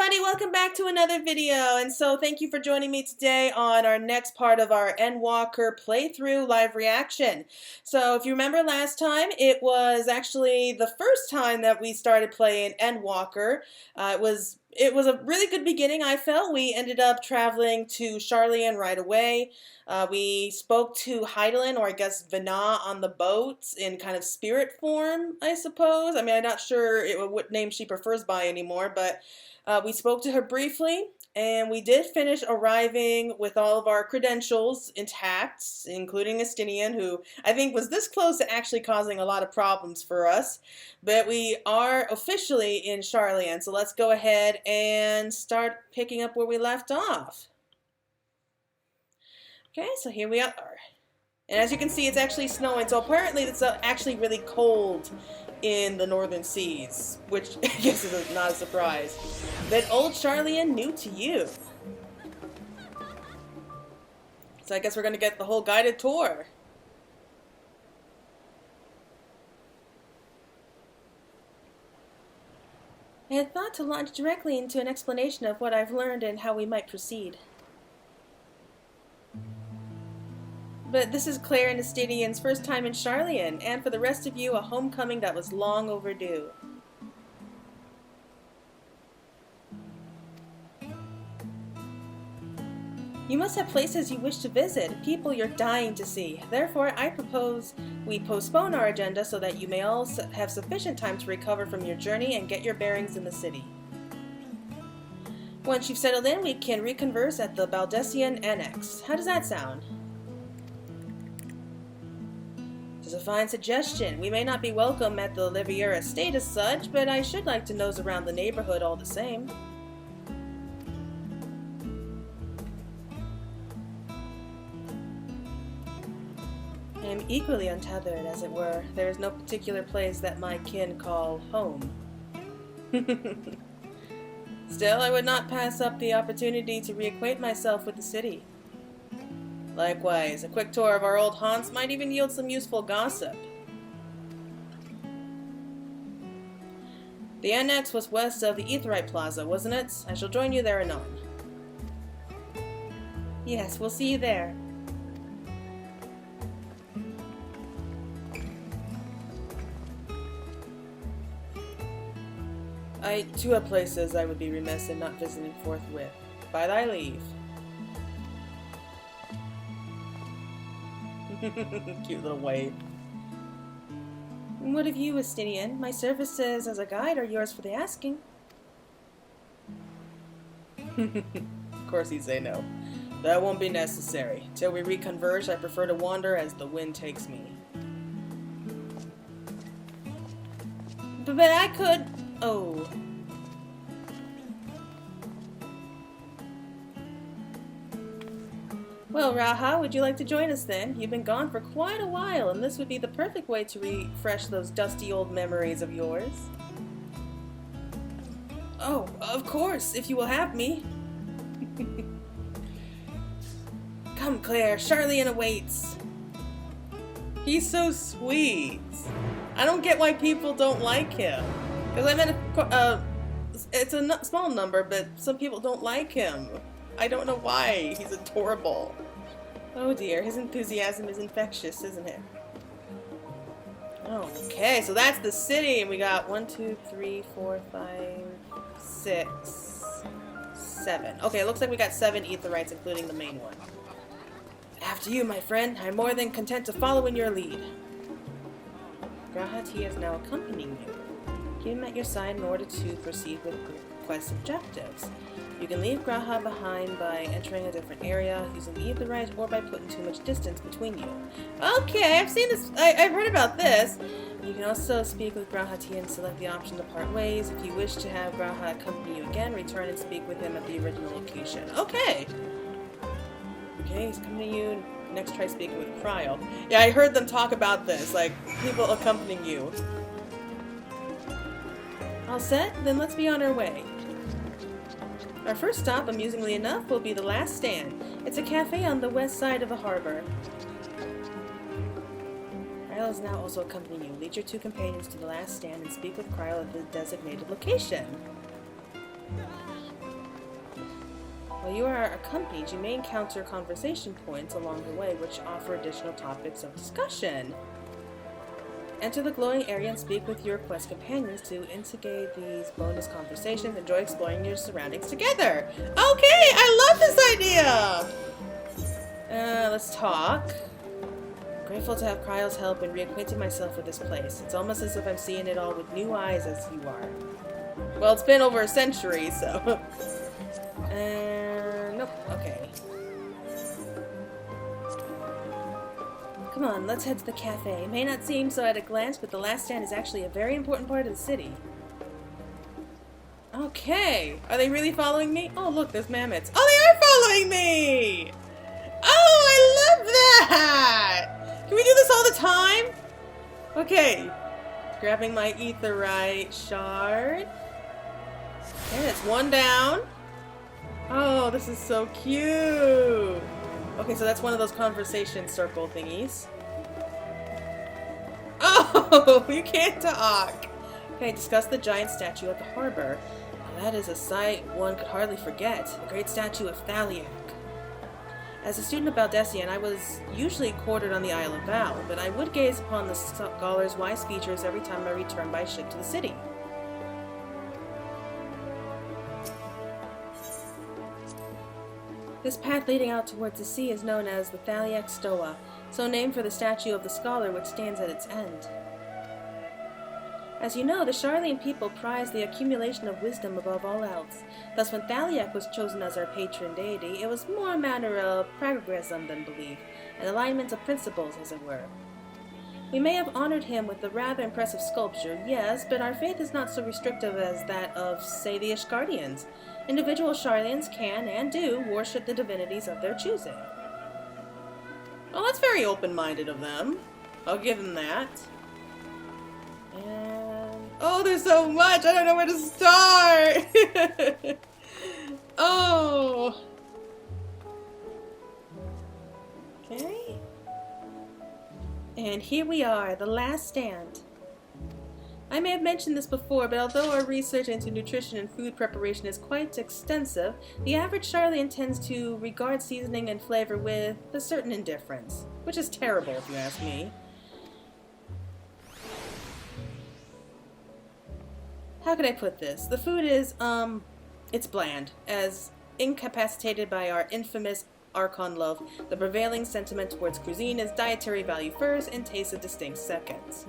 everybody, welcome back to another video, and so thank you for joining me today on our next part of our Endwalker playthrough live reaction. So if you remember last time, it was actually the first time that we started playing Endwalker. It was a really good beginning, I felt. We ended up traveling to Sharlayan right away. We spoke to Heidelin, or I guess Vana, on the boat in kind of spirit form, I suppose. I mean, I'm not sure what name she prefers by anymore, but we spoke to her briefly, and we did finish arriving with all of our credentials intact, including Estinian, who I think was this close to actually causing a lot of problems for us. But we are officially in Sharlayan, so let's go ahead and start picking up where we left off. Okay, so here we are. And as you can see, it's actually snowing, so apparently it's actually really cold in the northern seas, which I guess is not a surprise. But old Sharlayan, new to you. So I guess we're going to get the whole guided tour. I had thought to launch directly into an explanation of what I've learned and how we might proceed. But this is Claire and Estinian's first time in Sharlayan, and for the rest of you, a homecoming that was long overdue. You must have places you wish to visit, people you're dying to see. Therefore, I propose we postpone our agenda so that you may all have sufficient time to recover from your journey and get your bearings in the city. Once you've settled in, we can reconverse at the Baldessian Annex. How does that sound? It's a fine suggestion. We may not be welcome at the Liviera estate as such, but I should like to nose around the neighborhood all the same. I am equally untethered, as it were. There is no particular place that my kin call home. Still, I would not pass up the opportunity to reacquaint myself with the city. Likewise, a quick tour of our old haunts might even yield some useful gossip. The annex was west of the Aetherite Plaza, wasn't it? I shall join you there anon. Yes, we'll see you there. I too have places I would be remiss in not visiting forthwith. By thy leave. Cute little wave. And what of you, Estinian? My services as a guide are yours for the asking. Of course he'd say no. That won't be necessary. Till we reconverge, I prefer to wander as the wind takes me. But I could... Oh... Well, Raha, would you like to join us then? You've been gone for quite a while, and this would be the perfect way to refresh those dusty old memories of yours. Oh, of course, if you will have me. Come, Claire, Sharlayan awaits. He's so sweet. I don't get why people don't like him. Because I met it's a small number, but some people don't like him. I don't know why. He's adorable. Oh dear, his enthusiasm is infectious, isn't it? Okay, so that's the city, and we got 1, 2, 3, 4, 5, 6, 7. Okay, it looks like we got 7 Aetherites, including the main one. After you, my friend. I'm more than content to follow in your lead. Grahati is now accompanying you. Keep him at your side in order to proceed with quest objectives. You can leave Graha behind by entering a different area, using the Aetherite, or by putting too much distance between you. Okay, I've seen this. I've heard about this. You can also speak with Grahati and select the option to part ways. If you wish to have Graha accompany you again, return and speak with him at the original location. Okay. Okay, he's accompanying you. Next, try speaking with Krile. Yeah, I heard them talk about this, like people accompanying you. All set? Then let's be on our way. Our first stop, amusingly enough, will be the last stand. It's a cafe on the west side of the harbor. Krile is now also accompanying you. Lead your 2 companions to the last stand and speak with Krile at the designated location. While you are accompanied, you may encounter conversation points along the way which offer additional topics of discussion. Enter the glowing area and speak with your quest companions to instigate these bonus conversations. Enjoy exploring your surroundings together. Okay, I love this idea! Let's talk. I'm grateful to have Krile's help in reacquainting myself with this place. It's almost as if I'm seeing it all with new eyes as you are. Well, it's been over a century, so... nope, okay. Come on, let's head to the cafe. It may not seem so at a glance, but the last stand is actually a very important part of the city. Okay. Are they really following me? Oh, look, there's mammoths. Oh, they are following me! Oh, I love that! Can we do this all the time? Okay. Grabbing my aetheryte shard. Okay, that's one down. Oh, this is so cute! Okay, so that's one of those conversation circle thingies. Oh, you can't talk! Okay, discuss the giant statue at the harbor. Now, that is a sight one could hardly forget. The great statue of Thaliak. As a student of Baldessian, I was usually quartered on the Isle of Val, but I would gaze upon the scholar's wise features every time I returned by ship to the city. This path leading out towards the sea is known as the Thaliak Stoa, so named for the statue of the scholar which stands at its end. As you know, the Sharlayan people prize the accumulation of wisdom above all else. Thus, when Thaliak was chosen as our patron deity, it was more a matter of pragmatism than belief, an alignment of principles, as it were. We may have honored him with a rather impressive sculpture, yes, but our faith is not so restrictive as that of, say, the Ishgardians. Individual Sharlayans can, and do, worship the divinities of their choosing. Well, that's very open-minded of them. I'll give them that. And... oh, there's so much! I don't know where to start! Oh! Okay. And here we are, the last stand. I may have mentioned this before, but although our research into nutrition and food preparation is quite extensive, the average Sharlayan tends to regard seasoning and flavor with a certain indifference, which is terrible if you ask me. How could I put this? The food is, it's bland, as incapacitated by our infamous Archon love. The prevailing sentiment towards cuisine is dietary value first and taste a distinct second.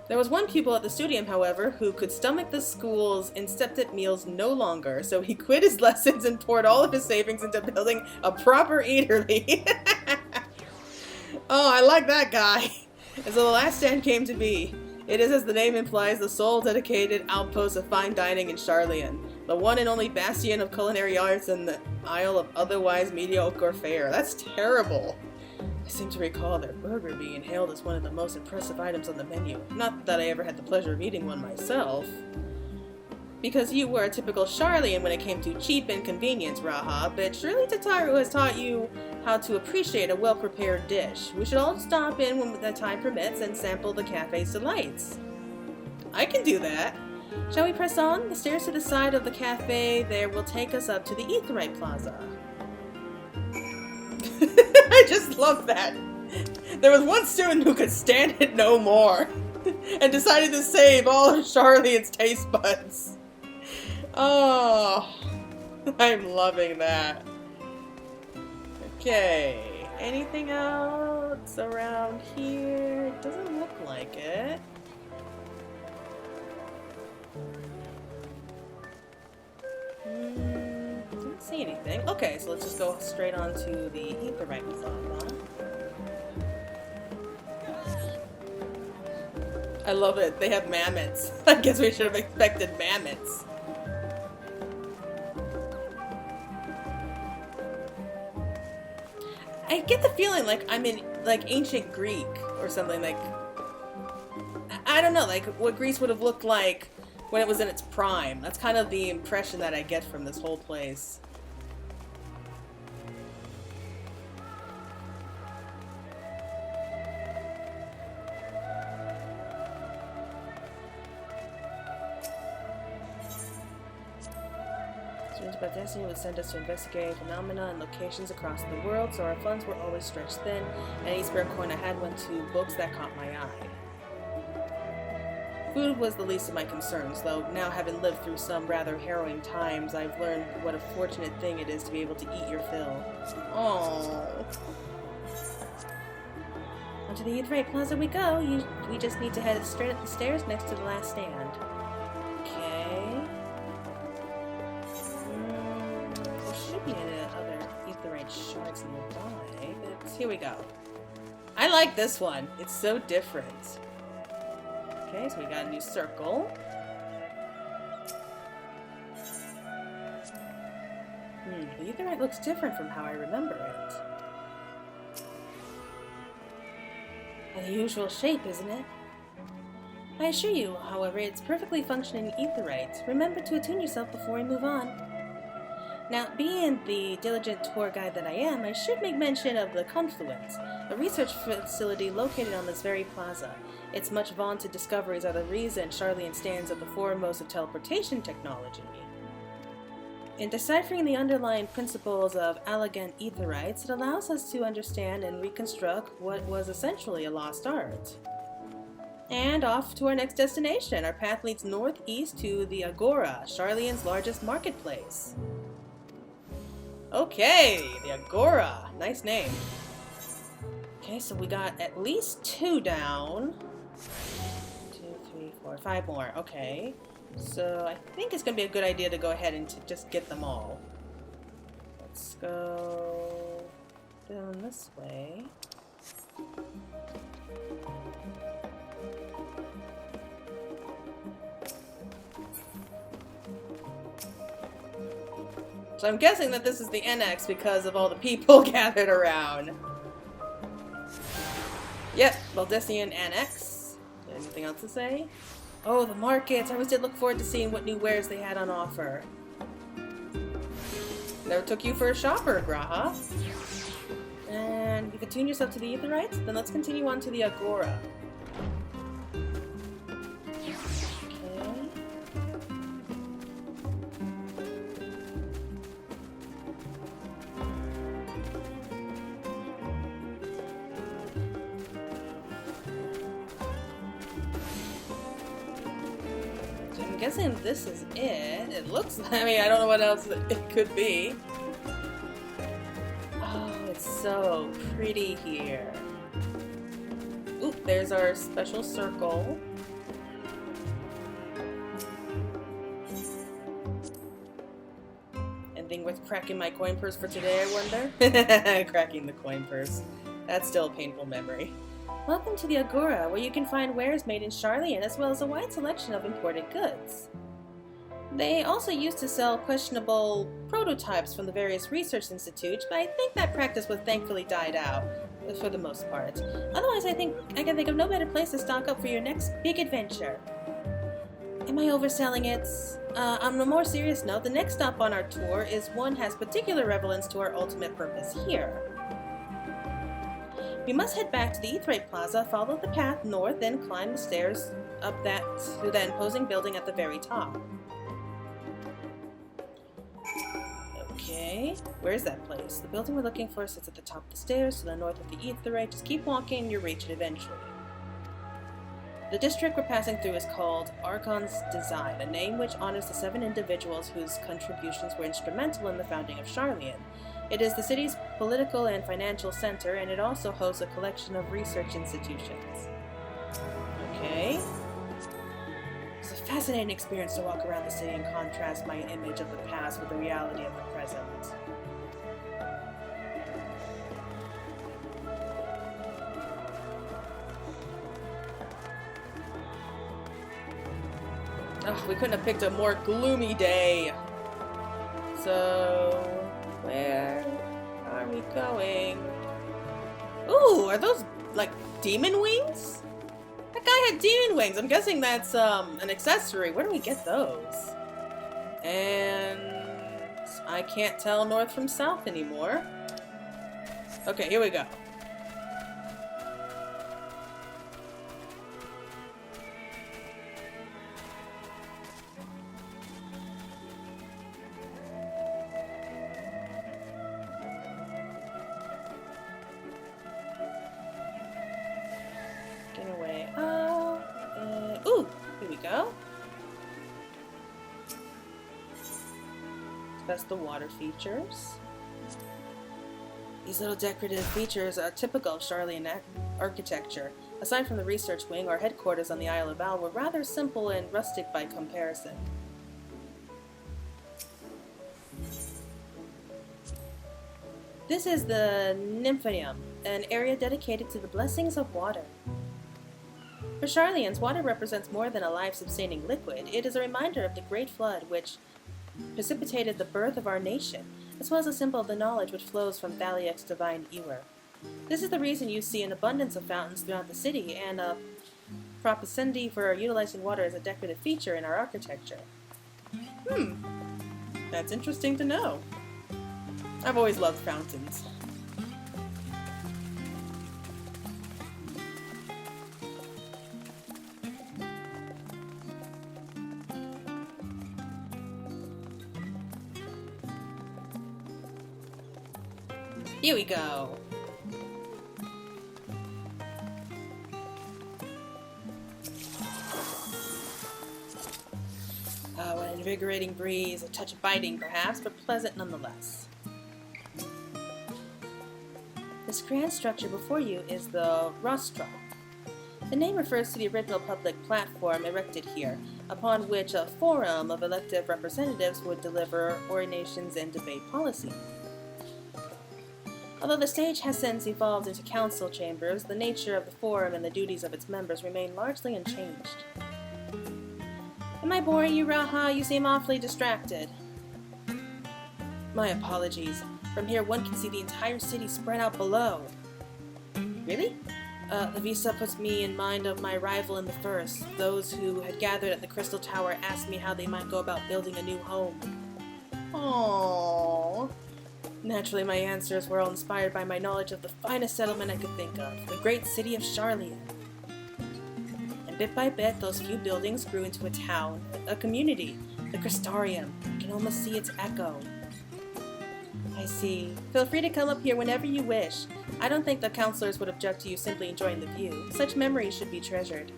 There was one pupil at the studium, however, who could stomach the school's instepped meals no longer, so he quit his lessons and poured all of his savings into building a proper eatery. Oh, I like that guy. And so the last stand came to be. It is, as the name implies, the sole dedicated outpost of fine dining in Sharlayan, the one and only bastion of culinary arts in the Isle of otherwise mediocre fare. That's terrible. I seem to recall their burger being hailed as one of the most impressive items on the menu. Not that I ever had the pleasure of eating one myself. Because you were a typical Sharlayan when it came to cheap and convenience, Raha, but surely Tataru has taught you how to appreciate a well-prepared dish. We should all stop in when the time permits and sample the cafe's delights. I can do that. Shall we press on? The stairs to the side of the cafe there will take us up to the Aetherite Plaza. I just love that. There was one student who could stand it no more and decided to save all of Sharlayan's taste buds. Oh, I'm loving that. Okay, anything else around here? It doesn't look like it. Didn't see anything. Okay, so let's just go straight on to the Aetherite Plaza. I love it. They have mammoths. I guess we should have expected mammoths. I get the feeling like I'm in like ancient Greek or something, like I don't know, like what Greece would have looked like when it was in its prime. That's kind of the impression that I get from this whole place. Students about Destiny would send us to investigate phenomena and locations across the world, so our funds were always stretched thin, and any spare coin I had went to books that caught my eye. Food was the least of my concerns, though now having lived through some rather harrowing times, I've learned what a fortunate thing it is to be able to eat your fill. Aww. Onto the Aetherite Plaza we go. We just need to head straight up the stairs next to the last stand. Okay. There should be other Aetherite shards nearby, but here we go. I like this one. It's so different. Okay, so we got a new circle. The Aetherite looks different from how I remember it. An unusual shape, isn't it? I assure you, however, it's perfectly functioning Aetherite. Remember to attune yourself before we move on. Now, being the diligent tour guide that I am, I should make mention of the Confluence, a research facility located on this very plaza. Its much vaunted discoveries are the reason Sharlayan stands at the foremost of teleportation technology. In deciphering the underlying principles of elegant Aetherites, it allows us to understand and reconstruct what was essentially a lost art. And off to our next destination. Our path leads northeast to the Agora, Sharlayan's largest marketplace. Okay, the Agora. Nice name. Okay, so we got at least 2 down. 2, 3, 4, 5 more. Okay. So I think it's going to be a good idea to go ahead and just get them all. Let's go down this way. So I'm guessing that this is the NX because of all the people gathered around. Yep, Valdesian Annex. Anything else to say? Oh, the markets. I always did look forward to seeing what new wares they had on offer. Never took you for a shopper, Graha. And you've attuned yourself to the Aetherites? Then let's continue on to the Agora. I'm guessing this is it. It looks like, I mean, I don't know what else it could be. Oh, it's so pretty here. Oop, there's our special circle. Anything worth cracking my coin purse for today, I wonder? Cracking the coin purse. That's still a painful memory. Welcome to the Agora, where you can find wares made in Sharlayan as well as a wide selection of imported goods. They also used to sell questionable prototypes from the various research institutes, but I think that practice was thankfully died out, for the most part. Otherwise, I think I can think of no better place to stock up for your next big adventure. Am I overselling it? On a more serious note, the next stop on our tour is one has particular relevance to our ultimate purpose here. We must head back to the Aetherite Plaza, follow the path north, then climb the stairs up to that imposing building at the very top. Okay, where's that place? The building we're looking for sits at the top of the stairs to the north of the Aetherite. Just keep walking and you'll reach it eventually. The district we're passing through is called Archon's Design, a name which honors the 7 individuals whose contributions were instrumental in the founding of Sharlayan. It is the city's political and financial center, and it also hosts a collection of research institutions. Okay. It's a fascinating experience to walk around the city and contrast my image of the past with the reality of the present. Oh, we couldn't have picked a more gloomy day. So, where are we going? Ooh, are those like demon wings? That guy had demon wings. I'm guessing that's an accessory. Where do we get those? And I can't tell north from south anymore. Okay, here we go. go. That's the water features. These little decorative features are typical of Sharlayan architecture. Aside from the research wing, our headquarters on the Isle of Al were rather simple and rustic by comparison. This is the Nymphanium, an area dedicated to the blessings of water. For Sharlayans, water represents more than a life-sustaining liquid. It is a reminder of the Great Flood which precipitated the birth of our nation, as well as a symbol of the knowledge which flows from Thaliak's divine ewer. This is the reason you see an abundance of fountains throughout the city, and a propensity for utilizing water as a decorative feature in our architecture. That's interesting to know. I've always loved fountains. Here we go. Oh, an invigorating breeze, a touch biting perhaps, but pleasant nonetheless. This grand structure before you is the rostra. The name refers to the original public platform erected here, upon which a forum of elective representatives would deliver ordinations and debate policy. Although the stage has since evolved into council chambers, the nature of the forum and the duties of its members remain largely unchanged. Am I boring you, Raha? You seem awfully distracted. My apologies. From here one can see the entire city spread out below. Really? The visa puts me in mind of my rival in the first. Those who had gathered at the Crystal Tower asked me how they might go about building a new home. Aww. Naturally, my answers were all inspired by my knowledge of the finest settlement I could think of, the great city of Sharlayan. And bit by bit, those few buildings grew into a town, a community, the Crystarium. You can almost see its echo. I see. Feel free to come up here whenever you wish. I don't think the counselors would object to you simply enjoying the view. Such memories should be treasured.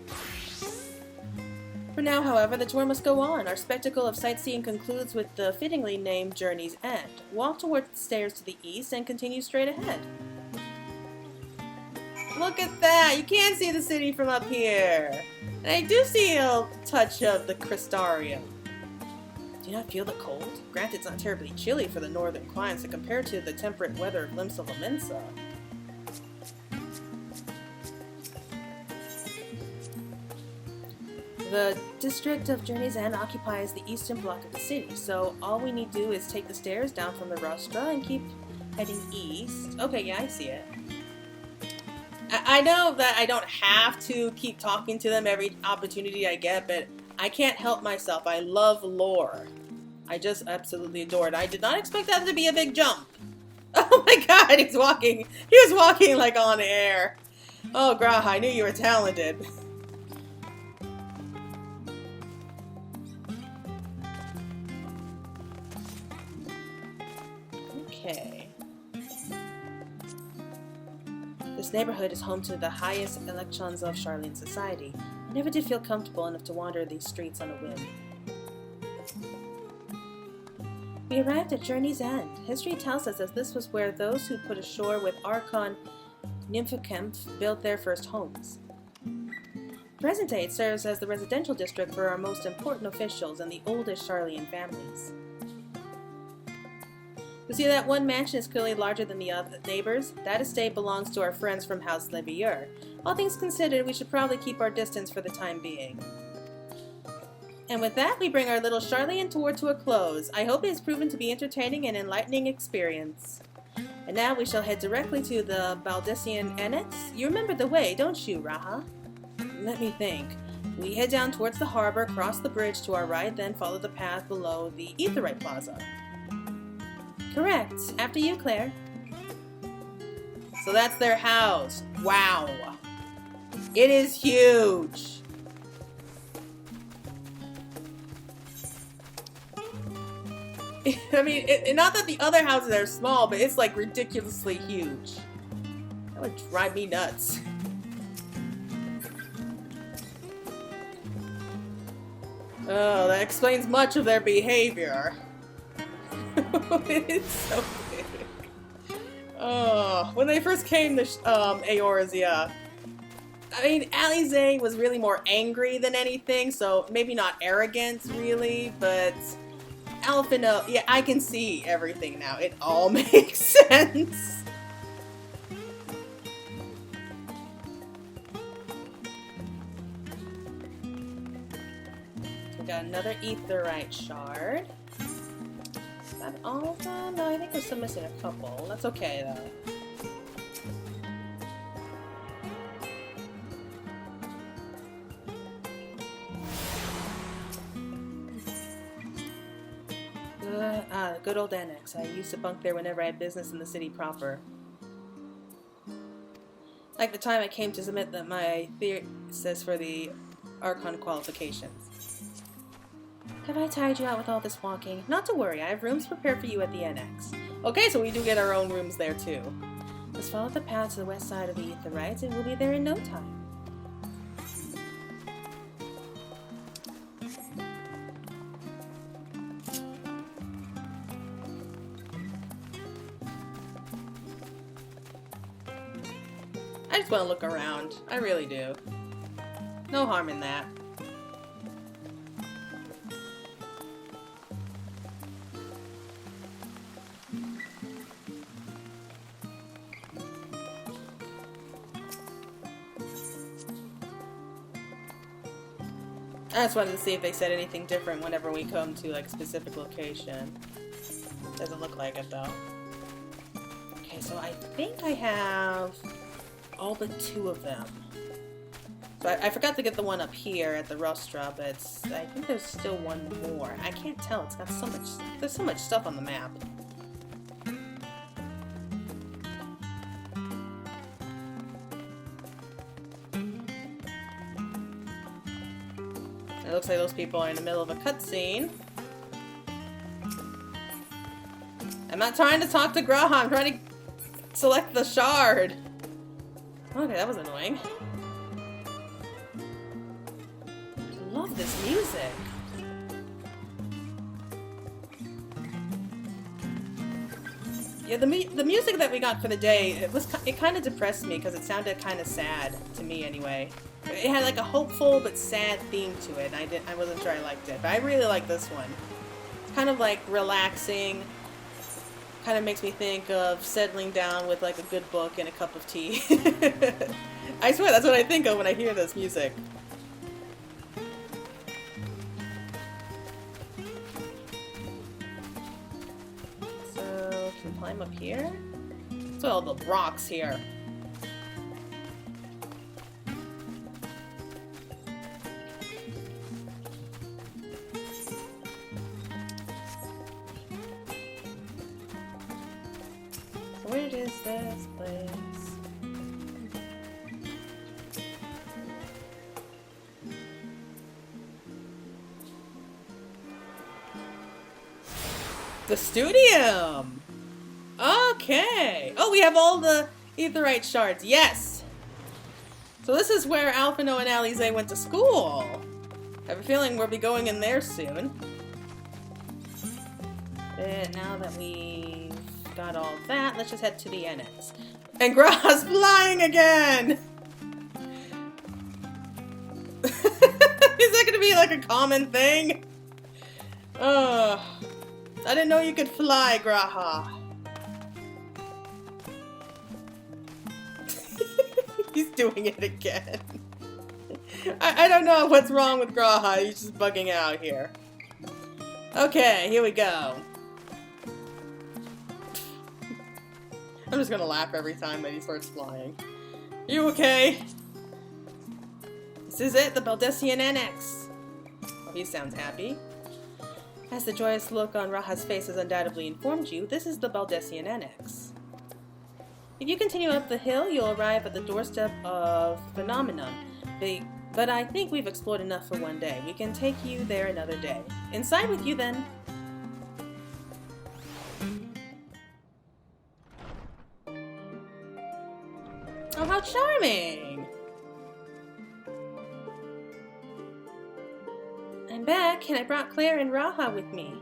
For now, however, the tour must go on. Our spectacle of sightseeing concludes with the fittingly named Journey's End. Walk towards the stairs to the east and continue straight ahead. Look at that! You can see the city from up here! And I do see a touch of the Crystarium. Do you not feel the cold? Granted, it's not terribly chilly for the northern climes compared to the temperate weather of Limsa Laminsa. The district of Journey's End occupies the eastern block of the city, so all we need to do is take the stairs down from the rostra and keep heading east. Okay, yeah, I see it. I know that I don't have to keep talking to them every opportunity I get, but I can't help myself. I love lore. I just absolutely adore it. I did not expect that to be a big jump. Oh my god, he's walking. He was walking like on air. Oh, Graha, I knew you were talented. Okay. This neighborhood is home to the highest electrons of Sharlayan society. I never did feel comfortable enough to wander these streets on a whim. We arrived at Journey's End. History tells us that this was where those who put ashore with Archon Nymphakemp built their first homes. Present day, it serves as the residential district for our most important officials and the oldest Sharlayan families. You see that one mansion is clearly larger than the other neighbors? That estate belongs to our friends from House Levier. All things considered, we should probably keep our distance for the time being. And with that, we bring our little Sharlayan tour to a close. I hope it has proven to be entertaining and enlightening experience. And now we shall head directly to the Baldician Annex. You remember the way, don't you, Raha? Let me think. We head down towards the harbor, cross the bridge to our right, then follow the path below the Aetheryte Plaza. Correct. After you, Claire. So that's their house. Wow. It is huge. I mean, not that the other houses are small, but it's like ridiculously huge. That would drive me nuts. Oh, that explains much of their behavior. It's so big. Oh, when they first came to Eorzea, I mean, Alize was really more angry than anything, so maybe not arrogant, really, but Alphino, yeah, I can see everything now. It all makes sense. We got another Aetherite shard. Is that all of them? No, I think we're still missing a couple. That's okay, though. The good old annex. I used to bunk there whenever I had business in the city proper. Like the time I came to submit my thesis for the Archon qualifications. Have I tired you out with all this walking? Not to worry, I have rooms prepared for you at the annex. Okay, so we do get our own rooms there too. Just follow the path to the west side of the Aetherites and we'll be there in no time. I just want to look around. I really do. No harm in that. I just wanted to see if they said anything different whenever we come to like a specific location. Doesn't look like it though. Okay, so I think I have all but 2 of them. So I forgot to get the one up here at the Rostra, but I think there's still one more. I can't tell. It's got so much. There's so much stuff on the map. It looks like those people are in the middle of a cutscene. I'm not trying to talk to Graha. I'm trying to select the shard. Okay, that was annoying. I love this music. Yeah, the music that we got for the day, it kind of depressed me because it sounded kind of sad to me anyway. It had like a hopeful but sad theme to it. And I wasn't sure I liked it, but I really like this one. It's kind of like relaxing. Kind of makes me think of settling down with like a good book and a cup of tea. I swear that's what I think of when I hear this music. So, can we climb up here? What's all the rocks here? Where is this place? The Studium! Okay! Oh, we have all the Aetherite shards. Yes! So this is where Alphino and Alize went to school. I have a feeling we'll be going in there soon. But now that we've got all that, let's just head to the annex. And Graha's flying again! Is that gonna be like a common thing? I didn't know you could fly, Graha. He's doing it again. I don't know what's wrong with Graha. He's just bugging out here. Okay, here we go. I'm just gonna laugh every time that he starts flying. You okay? This is it, the Baldesion Annex. Oh, he sounds happy. As the joyous look on Raha's face has undoubtedly informed you, this is the Baldesion Annex. If you continue up the hill, you'll arrive at the doorstep of Phenomenon. But I think we've explored enough for one day. We can take you there another day. Inside with you then. Oh, how charming! I'm back, and I brought Claire and Raha with me.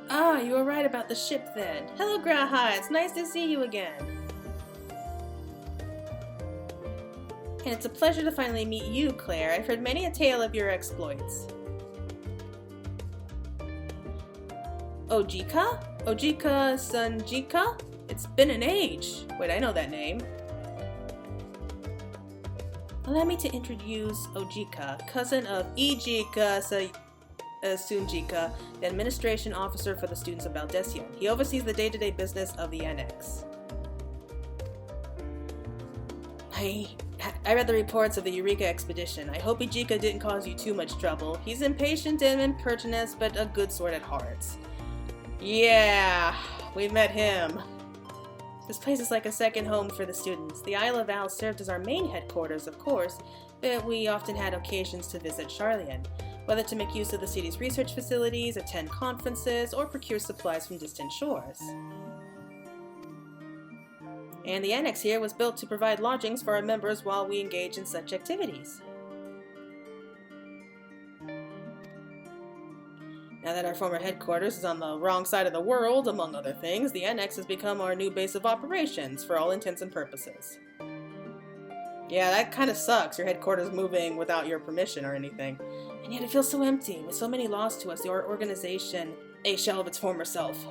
Ah, you were right about the ship then. Hello, Graha. It's nice to see you again. And it's a pleasure to finally meet you, Claire. I've heard many a tale of your exploits. Ojika? Ojika Sanjika? It's been an age. Wait, I know that name. Allow me to introduce Ojika, cousin of Ijika Sunjika, the administration officer for the students of Baldesion. He oversees the day-to-day business of the annex. I read the reports of the Eureka expedition. I hope Ijika didn't cause you too much trouble. He's impatient and impertinent, but a good sort at heart. Yeah, we met him. This place is like a second home for the students. The Isle of Owl served as our main headquarters, of course, but we often had occasions to visit Sharlayan, whether to make use of the city's research facilities, attend conferences, or procure supplies from distant shores. And the annex here was built to provide lodgings for our members while we engage in such activities. Now that our former headquarters is on the wrong side of the world, among other things, the annex has become our new base of operations for all intents and purposes. Yeah, that kind of sucks, your headquarters moving without your permission or anything. And yet it feels so empty, with so many lost to us, the organization, a shell of its former self.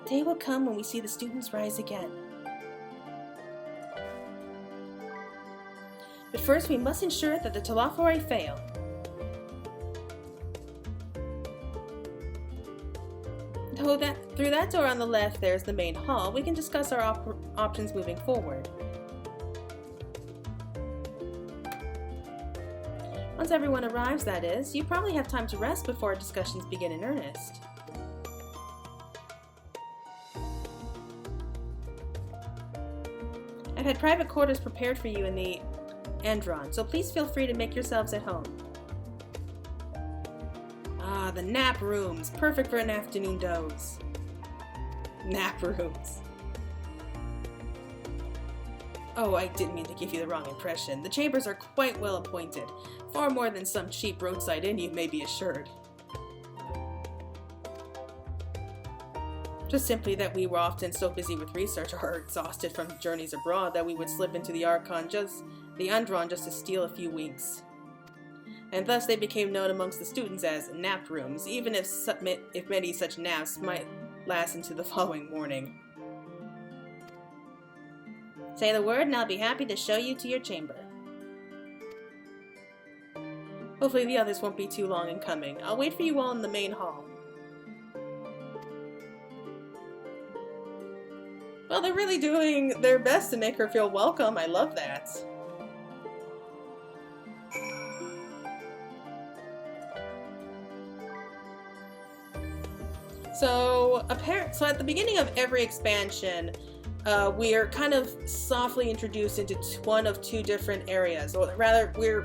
The day will come when we see the students rise again. But first we must ensure that the Telafori fail. Through that door on the left, there's the main hall. We can discuss our options moving forward. Once everyone arrives, that is, you probably have time to rest before our discussions begin in earnest. I've had private quarters prepared for you in the ANDRON, so please feel free to make yourselves at home. Ah, the nap rooms. Perfect for an afternoon doze. Nap rooms. Oh, I didn't mean to give you the wrong impression. The chambers are quite well appointed. Far more than some cheap roadside inn, you may be assured. Just simply that we were often so busy with research or exhausted from journeys abroad that we would slip into the ANDRON just to steal a few winks. And thus they became known amongst the students as nap rooms, even if many such naps might last into the following morning. Say the word and I'll be happy to show you to your chamber. Hopefully the others won't be too long in coming. I'll wait for you all in the main hall. Well, they're really doing their best to make her feel welcome. I love that. So at the beginning of every expansion, we are kind of softly introduced into one of two different areas, or rather, we're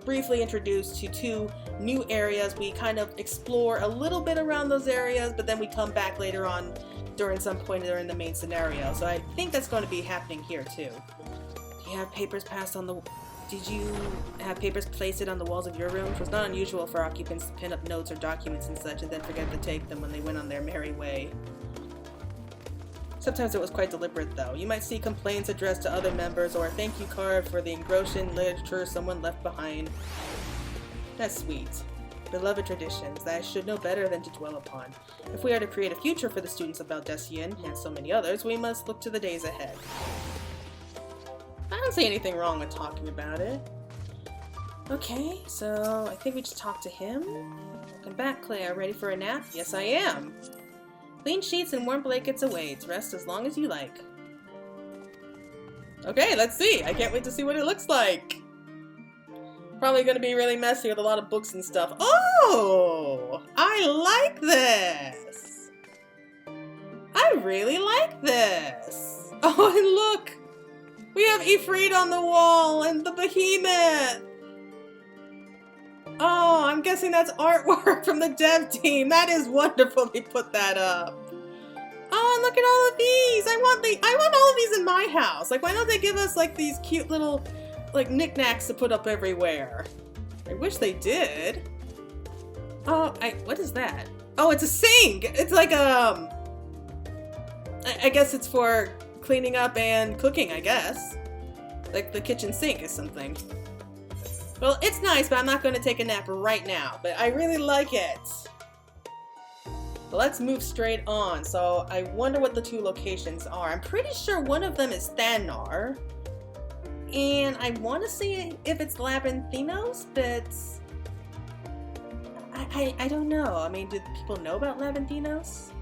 briefly introduced to two new areas. We kind of explore a little bit around those areas, but then we come back later on during some point during the main scenario. So I think that's going to be happening here too. Did you have papers pasted on the walls of your rooms? It was not unusual for occupants to pin up notes or documents and such and then forget to take them when they went on their merry way. Sometimes it was quite deliberate though. You might see complaints addressed to other members or a thank you card for the engrossing literature someone left behind. That's sweet. Beloved traditions that I should know better than to dwell upon. If we are to create a future for the students of Baldesion and so many others, we must look to the days ahead. I don't see anything wrong with talking about it. Okay, so I think we just talked to him. Welcome back, Claire. Ready for a nap? Yes, I am. Clean sheets and warm blankets await. Rest as long as you like. Okay, let's see. I can't wait to see what it looks like. Probably going to be really messy with a lot of books and stuff. Oh! I like this! I really like this! Oh, and look! We have Ifrit on the wall and the behemoth! Oh, I'm guessing that's artwork from the dev team. That is wonderful they put that up. Oh, and look at all of these! I want all of these in my house. Like, why don't they give us like these cute little like knickknacks to put up everywhere? I wish they did. Oh, what is that? Oh, it's a sink! It's like I guess it's for cleaning up and cooking, I guess. Like the kitchen sink is something. Well, it's nice, but I'm not going to take a nap right now. But I really like it. But let's move straight on. So I wonder what the two locations are. I'm pretty sure one of them is Thanar. And I want to see if it's Labyrinthinos, but I don't know. I mean, do people know about Labyrinthinos?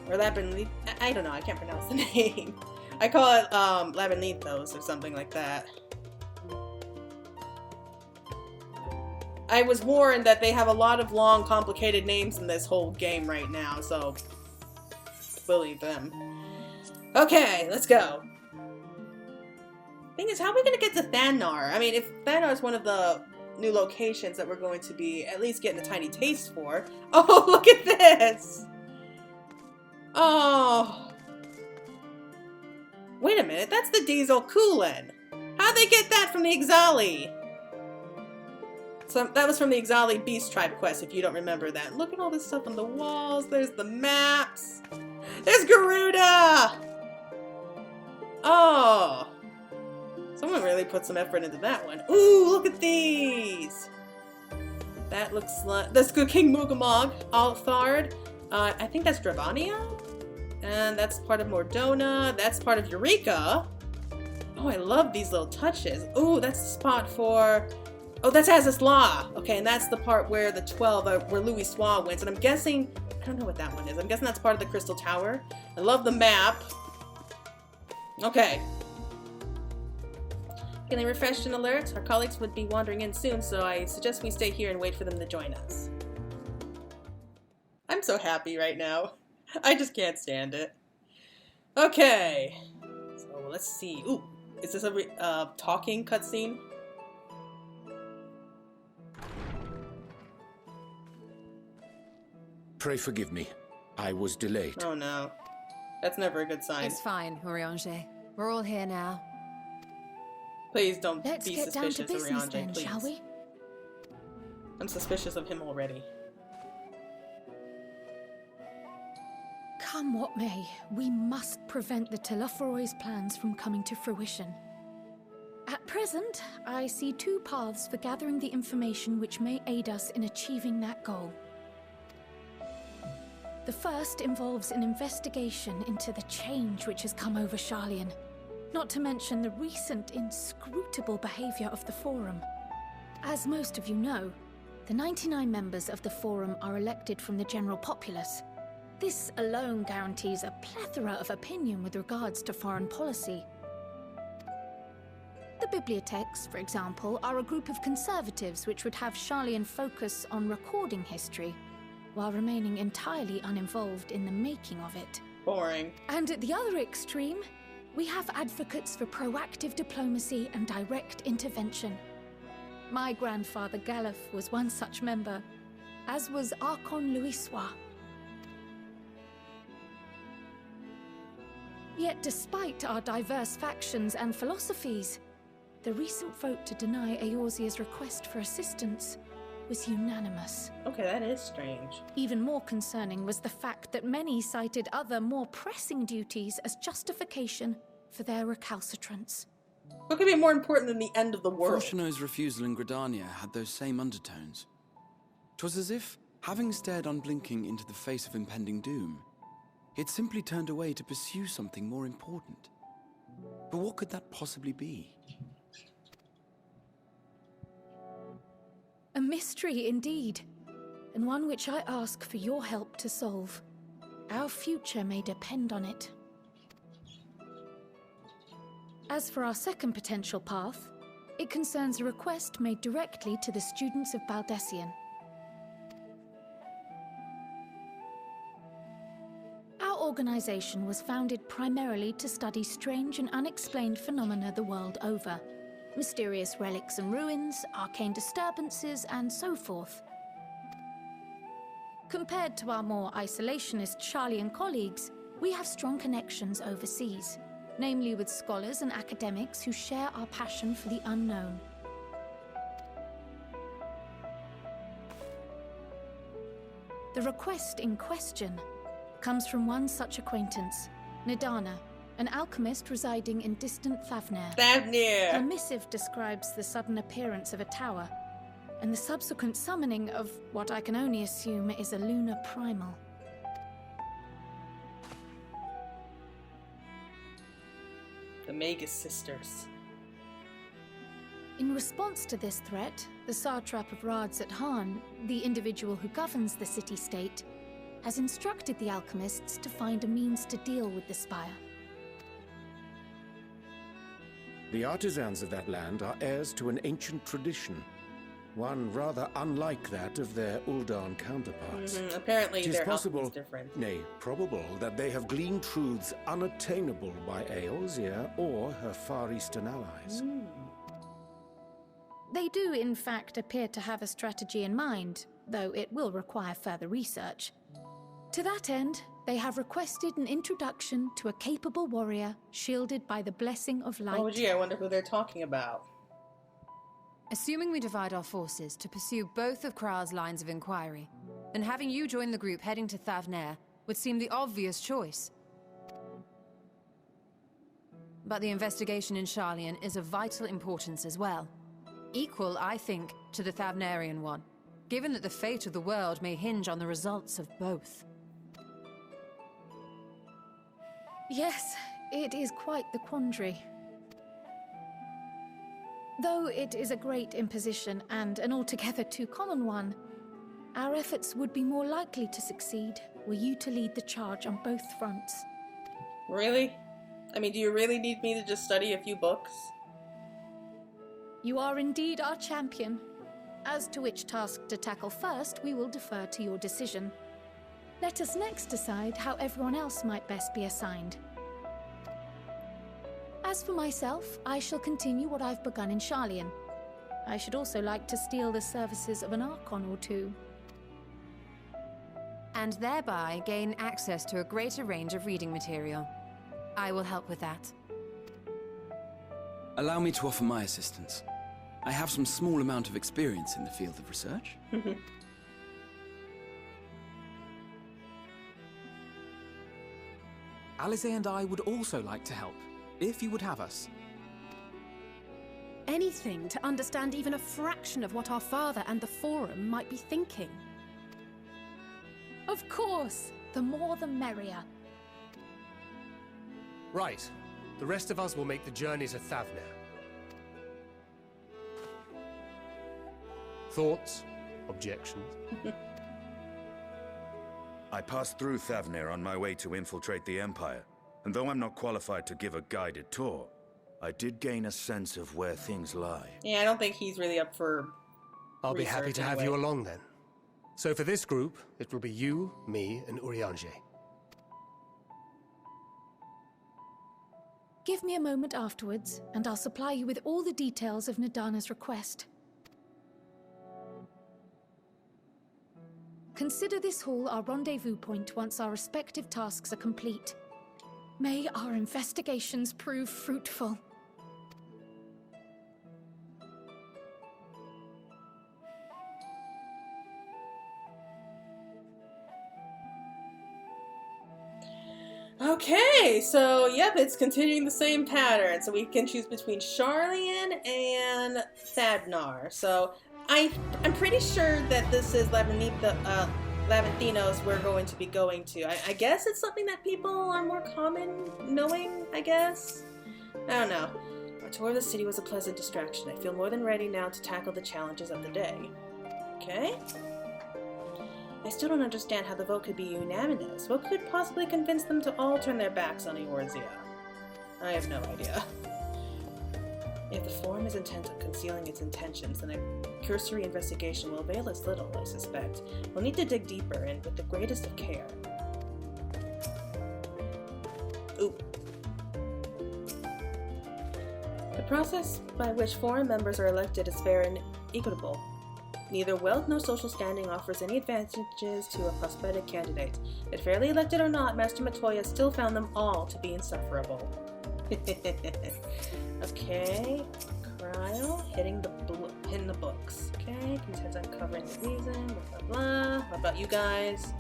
Or Labyrinth? I don't know. I can't pronounce the name. I call it Labyrinthos or something like that. I was warned that they have a lot of long, complicated names in this whole game right now, so believe them. Okay, let's go. Thing is, how are we gonna get to Thanar? I mean, if Thanar is one of the new locations that we're going to be at least getting a tiny taste for. Oh, look at this! Oh. Wait a minute, that's the Diesel Kulin. How'd they get that from the Ixali? So that was from the Ixali Beast Tribe quest, if you don't remember that. Look at all this stuff on the walls. There's the maps. There's Garuda! Oh. Someone really put some effort into that one. Ooh, look at these! That looks like... That's good King Mugamog, Althard. I think that's Drabania? And that's part of Mordona. That's part of Eureka. Oh, I love these little touches. Ooh, that's the spot for... Oh, that's Azaz Law. Okay, and that's the part where the 12, where Louis Swa wins. And I'm guessing... I don't know what that one is. I'm guessing that's part of the Crystal Tower. I love the map. Okay. Getting refreshed and alert. Our colleagues would be wandering in soon, so I suggest we stay here and wait for them to join us. I'm so happy right now. I just can't stand it. Okay. So let's see. Ooh, is this a talking cutscene? Pray forgive me. I was delayed. Oh no. That's never a good sign. It's fine, Urianger. We're all here now. Please don't Let's be get down to suspicious, business Urianger, then, please. shall we? I'm suspicious of him already. Come what may, we must prevent the Telophoroi's plans from coming to fruition. At present, I see two paths for gathering the information which may aid us in achieving that goal. The first involves an investigation into the change which has come over Sharlayan, not to mention the recent inscrutable behavior of the Forum. As most of you know, the 99 members of the Forum are elected from the general populace. This alone guarantees a plethora of opinion with regards to foreign policy. The bibliotheques, for example, are a group of conservatives which would have Sharlayan focus on recording history, while remaining entirely uninvolved in the making of it. Boring. And at the other extreme, we have advocates for proactive diplomacy and direct intervention. My grandfather Galef was one such member, as was Archon Louisois. Yet despite our diverse factions and philosophies, the recent vote to deny Eorzea's request for assistance was unanimous. Okay, that is strange. Even more concerning was the fact that many cited other, more pressing duties as justification for their recalcitrance. What could be more important than the end of the world? Froshino's refusal in Gridania had those same undertones. 'Twas as if, having stared unblinking into the face of impending doom, it simply turned away to pursue something more important. But what could that possibly be? A mystery indeed, and one which I ask for your help to solve. Our future may depend on it. As for our second potential path, it concerns a request made directly to the students of Baldessian. Our organization was founded primarily to study strange and unexplained phenomena the world over. Mysterious relics and ruins, arcane disturbances, and so forth. Compared to our more isolationist Sharlayan colleagues, We have strong connections overseas, namely with scholars and academics who share our passion for the unknown. The request in question comes from one such acquaintance, Nidana, an alchemist residing in distant Thavnair. Her missive describes the sudden appearance of a tower, and the subsequent summoning of what I can only assume is a lunar primal. The Magus sisters. In response to this threat, the satrap of Radzat-Han, the individual who governs the city-state, has instructed the alchemists to find a means to deal with the spire. The artisans of that land are heirs to an ancient tradition, one rather unlike that of their Uldan counterparts. Apparently, It is their possible, alchemy is different. nay, probable, that they have gleaned truths unattainable by Eorzea or her Far Eastern allies. They do, in fact, appear to have a strategy in mind, though it will require further research. To that end, they have requested an introduction to a capable warrior shielded by the blessing of light. Oh gee, I wonder who they're talking about. Assuming we divide our forces to pursue both of Kral's lines of inquiry, then having you join the group heading to Thavnair would seem the obvious choice. But the investigation in Sharlayan is of vital importance as well. Equal, I think, to the Thavnairian one, given that the fate of the world may hinge on the results of both. Yes, it is quite the quandary. Though it is a great imposition and an altogether too common one, our efforts would be more likely to succeed were you to lead the charge on both fronts. Really? I mean, do you really need me to just study a few books? You are indeed our champion. As to which task to tackle first, we will defer to your decision. Let us next decide how everyone else might best be assigned. As for myself, I shall continue what I've begun in Sharlayan. I should also like to steal the services of an Archon or two. And thereby gain access to a greater range of reading material. I will help with that. Allow me to offer my assistance. I have some small amount of experience in the field of research. Alize and I would also like to help, if you would have us. Anything to understand even a fraction of what our father and the Forum might be thinking. Of course! The more the merrier. Right. The rest of us will make the journey to Thavnair. Thoughts? Objections? I passed through Thavnair on my way to infiltrate the Empire, and though I'm not qualified to give a guided tour, I did gain a sense of where things lie. Yeah, I don't think he's really up for I'll be happy to have anyway. you along then. So for this group, it will be you, me, and Urianger. Give me a moment afterwards, and I'll supply you with all the details of Nidana's request. Consider this hall our rendezvous point once our respective tasks are complete. May our investigations prove fruitful. Okay, so yep, it's continuing the same pattern. So we can choose between Sharlayan and Thavnair. So I'm pretty sure that this is Laventhinos we're going to be going to. I guess it's something that people are more common knowing, I guess? I don't know. Our tour of the city was a pleasant distraction. I feel more than ready now to tackle the challenges of the day. Okay? I still don't understand how the vote could be unanimous. What could possibly convince them to all turn their backs on Eorzea? I have no idea. If the Forum is intent on concealing its intentions, then a cursory investigation will avail us little, I suspect. We'll need to dig deeper and with the greatest of care. Ooh. The process by which Forum members are elected is fair and equitable. Neither wealth nor social standing offers any advantages to a prospective candidate. If fairly elected or not, Master Matoya still found them all to be insufferable. Okay, Krile, hitting the books. Okay, content uncovering the reason, blah blah blah. What about you guys?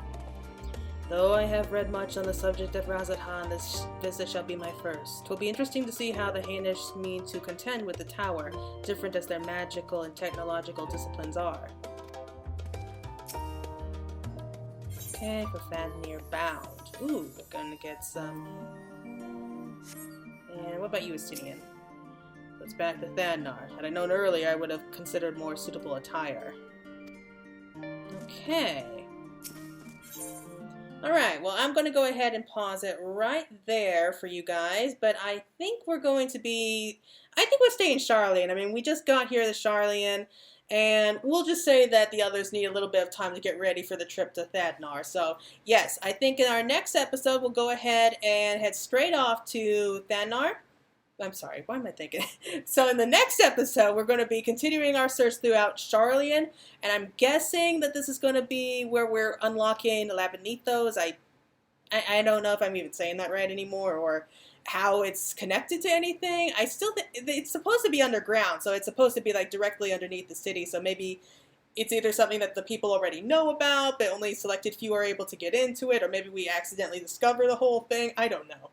Though I have read much on the subject of Razathan, this visit shall be my first. 'Twill be interesting to see how the Hainish mean to contend with the tower, different as their magical and technological disciplines are. Okay, for Fafnir bound. Ooh, we're gonna get some. And what about you, Astidian? Let's back to Thandar. Had I known earlier, I would have considered more suitable attire. Okay. Alright, well, I'm going to go ahead and pause it right there for you guys, but I think we're going to be... I think we'll stay in Sharlayan. I mean, we just got here to Sharlayan, and we'll just say that the others need a little bit of time to get ready for the trip to Thandar. So, yes, I think in our next episode, we'll go ahead and head straight off to Thandar. I'm sorry, why am I thinking? So in the next episode, we're going to be continuing our search throughout Sharlayan, and I'm guessing that this is going to be where we're unlocking Labyrinthitos. I don't know if I'm even saying that right anymore, or how it's connected to anything. I still think it's supposed to be underground, so it's supposed to be like directly underneath the city, so maybe it's either something that the people already know about, but only selected few are able to get into it, or maybe we accidentally discover the whole thing. I don't know.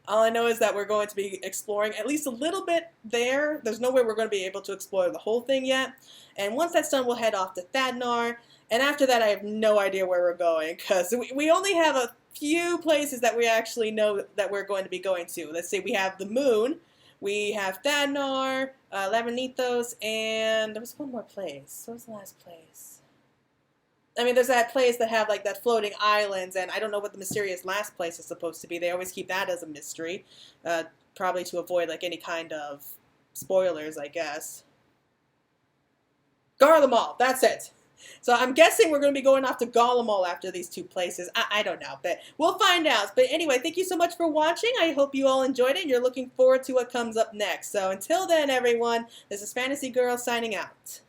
All I know is that we're going to be exploring at least a little bit there. There's no way we're going to be able to explore the whole thing yet. And once that's done, we'll head off to Thandar. And after that, I have no idea where we're going, because we only have a few places that we actually know that we're going to be going to. Let's see, we have the moon, we have Thandar, Labyrinthitos, and there was one more place. What was the last place? I mean, there's that place that have like that floating islands, and I don't know what the mysterious last place is supposed to be. They always keep that as a mystery, probably to avoid like any kind of spoilers, I guess. Garlemald, that's it. So I'm guessing we're going to be going off to Garlemald after these two places. I don't know, but we'll find out. But anyway, thank you so much for watching. I hope you all enjoyed it, and you're looking forward to what comes up next. So until then, everyone, this is Fantasy Girl signing out.